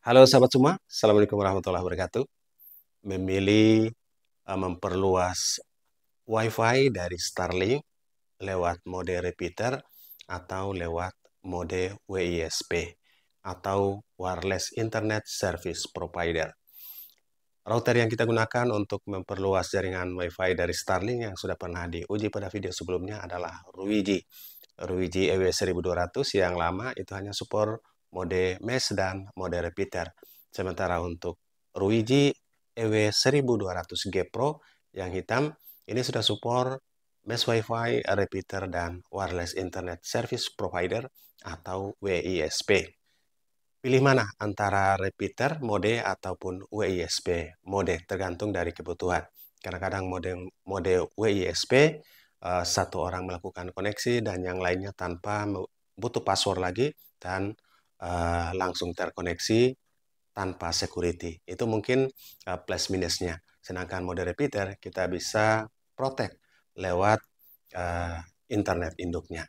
Halo sahabat semua, Assalamualaikum warahmatullahi wabarakatuh. Memilih memperluas WiFi dari Starlink lewat mode repeater atau lewat mode WISP atau Wireless Internet Service Provider. Router yang kita gunakan untuk memperluas jaringan WiFi dari Starlink yang sudah pernah diuji pada video sebelumnya adalah Ruiji. Ruiji EW1200 yang lama itu hanya support mode mesh dan mode repeater. Sementara untuk Ruiji EW1200G Pro yang hitam ini sudah support mesh WiFi, repeater, dan wireless internet service provider atau WISP. Pilih mana antara repeater mode ataupun WISP mode tergantung dari kebutuhan. Kadang-kadang mode WISP satu orang melakukan koneksi dan yang lainnya tanpa butuh password lagi dan langsung terkoneksi tanpa security. Itu mungkin plus minusnya. Sedangkan mode repeater kita bisa protect lewat internet induknya.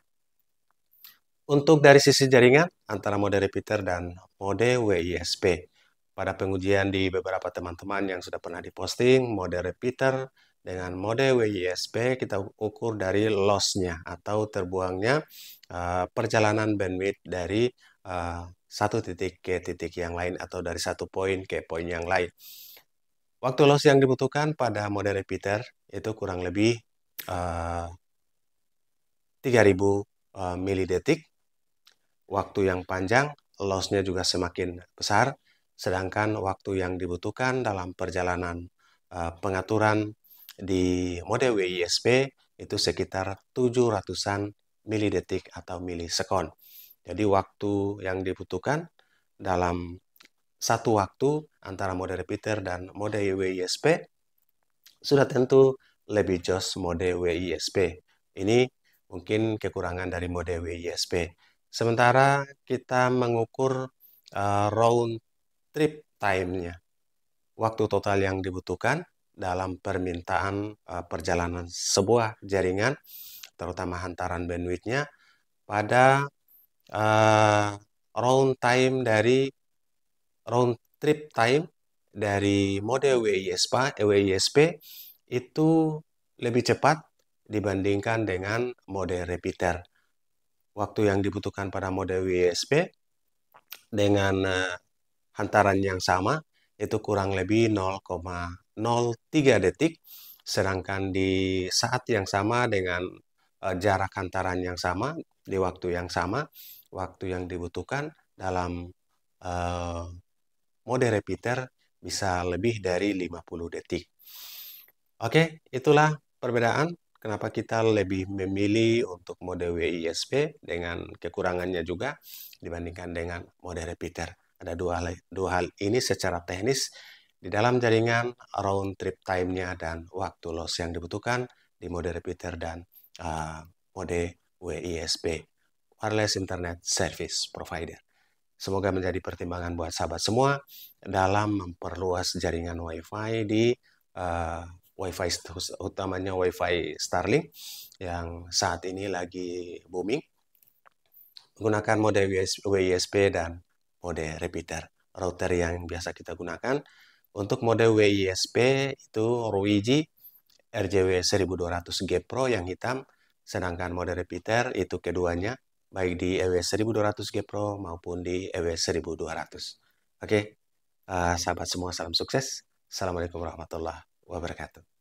Untuk dari sisi jaringan, antara mode repeater dan mode WISP. Pada pengujian di beberapa teman-teman yang sudah pernah diposting, mode repeater dengan mode WISP kita ukur dari loss-nya atau terbuangnya perjalanan bandwidth dari satu titik ke titik yang lain atau dari satu poin ke poin yang lain. Waktu loss yang dibutuhkan pada mode repeater itu kurang lebih 3000 milidetik. Waktu yang panjang, loss-nya juga semakin besar, sedangkan waktu yang dibutuhkan dalam perjalanan pengaturan di mode WISP itu sekitar 700-an milidetik atau milisekon. Jadi waktu yang dibutuhkan dalam satu waktu antara mode repeater dan mode WISP sudah tentu lebih jos mode WISP. Ini mungkin kekurangan dari mode WISP. Sementara kita mengukur round trip time-nya, waktu total yang dibutuhkan dalam permintaan perjalanan sebuah jaringan, terutama hantaran bandwidth-nya, pada round trip time dari mode WISP itu lebih cepat dibandingkan dengan mode repeater. Waktu yang dibutuhkan pada mode WISP dengan hantaran yang sama itu kurang lebih 0,03 detik, sedangkan di saat yang sama dengan jarak hantaran yang sama, di waktu yang sama, waktu yang dibutuhkan dalam mode repeater bisa lebih dari 50 detik. Oke, itulah perbedaan kenapa kita lebih memilih untuk mode WISP dengan kekurangannya juga dibandingkan dengan mode repeater. Ada dua hal ini secara teknis di dalam jaringan round trip time-nya dan waktu loss yang dibutuhkan di mode repeater dan mode WISP, Wireless Internet Service Provider. Semoga menjadi pertimbangan buat sahabat semua dalam memperluas jaringan WiFi di WiFi utamanya WiFi Starlink yang saat ini lagi booming menggunakan mode WISP dan mode repeater. Router yang biasa kita gunakan untuk mode WISP itu Ruiji RJW1200G Pro yang hitam, sedangkan mode repeater itu keduanya baik di EW1200G Pro maupun di EW1200. Oke, sahabat semua, salam sukses. Assalamualaikum warahmatullahi wabarakatuh.